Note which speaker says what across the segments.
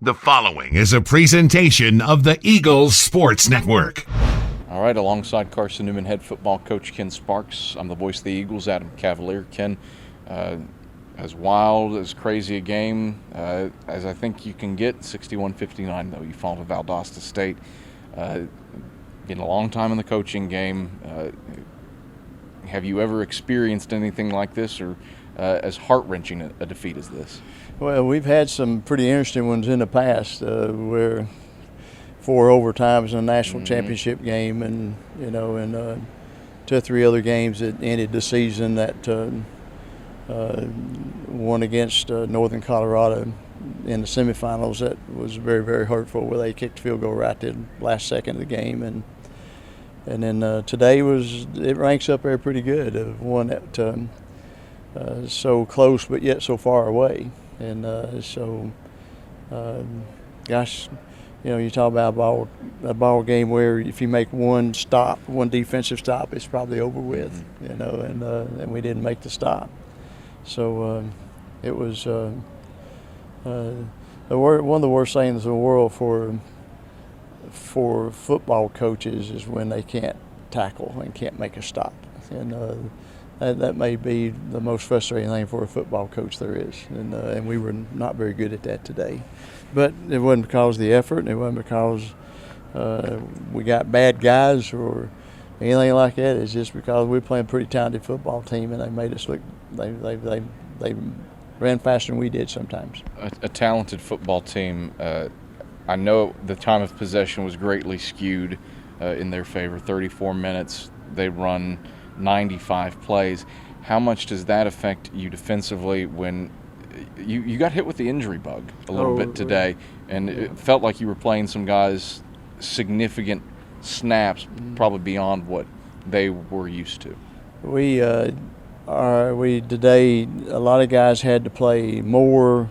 Speaker 1: The following is a presentation of the Eagles Sports Network.
Speaker 2: All right, alongside Carson-Newman head football coach Ken Sparks, I'm the voice of the Eagles, Adam Cavalier. Ken, as wild, as crazy a game as I think you can get, 61-59 though. You fall to Valdosta State. Getting a long time in the coaching game. Have you ever experienced anything like this, or as heart-wrenching a defeat as this?
Speaker 3: Well, we've had some pretty interesting ones in the past where 4 overtimes in a national championship game, and and 2 or 3 other games that ended the season. That one against Northern Colorado in the semifinals, that was very, very hurtful, where they kicked the field goal right at the last second of the game, and then today it ranks up there pretty good. One that so close but yet so far away. And gosh, you talk about a ball game where if you make one defensive stop, it's probably over with, and we didn't make the stop. So it was one of the worst things in the world for football coaches is when they can't tackle and can't make a stop. And that may be the most frustrating thing for a football coach there is, and we were not very good at that today. But it wasn't because of the effort, and it wasn't because we got bad guys or anything like that. It's just because we're playing a pretty talented football team, and they made us look. They ran faster than we did sometimes.
Speaker 2: A talented football team. I know the time of possession was greatly skewed in their favor. 34 minutes. They run 95 plays. How much does that affect you defensively when you got hit with the injury bug a little bit today, and it felt like you were playing some guys significant snaps, probably beyond what they were used to?
Speaker 3: We today, a lot of guys had to play more,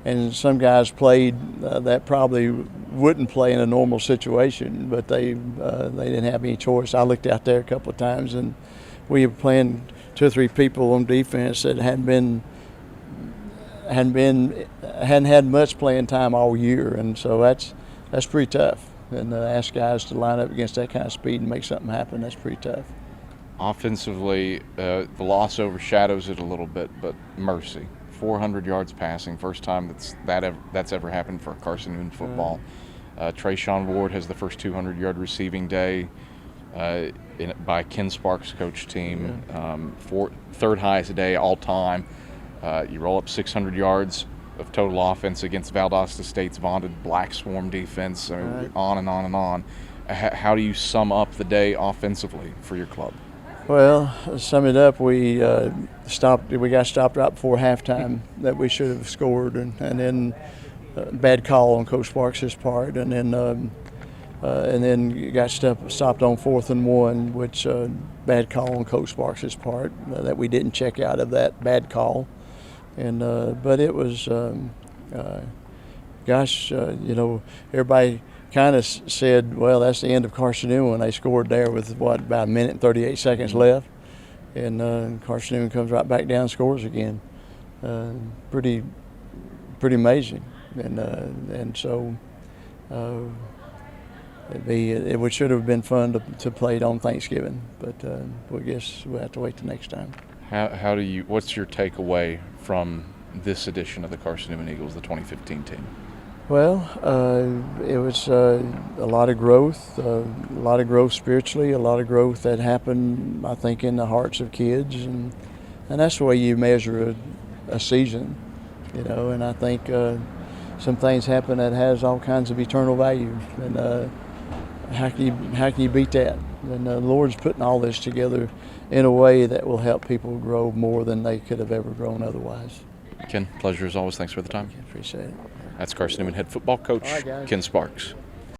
Speaker 3: and some guys played that probably wouldn't play in a normal situation, but they didn't have any choice. I looked out there a couple of times, and we were playing 2 or 3 people on defense that hadn't had much playing time all year, and so that's pretty tough. And ask guys to line up against that kind of speed and make something happen, that's pretty tough.
Speaker 2: Offensively, the loss overshadows it a little bit, but mercy. 400 yards passing, first time that's ever happened for Carson-Newman football. Trayshawn Ward has the first 200-yard receiving day by Ken Sparks' coach team. Third highest day all time. You roll up 600 yards of total offense against Valdosta State's vaunted Black Swarm defense. I mean, on and on and on. How do you sum up the day offensively for your club?
Speaker 3: Well, to sum it up, we got stopped right before halftime that we should have scored, and then bad call on Coach Sparks' part, and then got stopped on 4th and 1, which bad call on Coach Sparks' part that we didn't check out of that bad call, and but it was everybody kind of said, well, that's the end of Carson-Newman when they scored there with about 1 minute and 38 seconds left, and Carson-Newman comes right back down and scores again. Pretty amazing, and so it should have been fun to play it on Thanksgiving, but I guess we'll have to wait till next time.
Speaker 2: What's your takeaway from this edition of the Carson-Newman Eagles, the 2015 team?
Speaker 3: Well, it was a lot of growth spiritually, a lot of growth that happened, I think, in the hearts of kids, and that's the way you measure a season, and I think some things happen that has all kinds of eternal value, and how can you beat that? And the Lord's putting all this together in a way that will help people grow more than they could have ever grown otherwise.
Speaker 2: Ken, pleasure as always. Thanks for the time.
Speaker 3: Appreciate it.
Speaker 2: That's Carson-Newman head football coach Ken Sparks.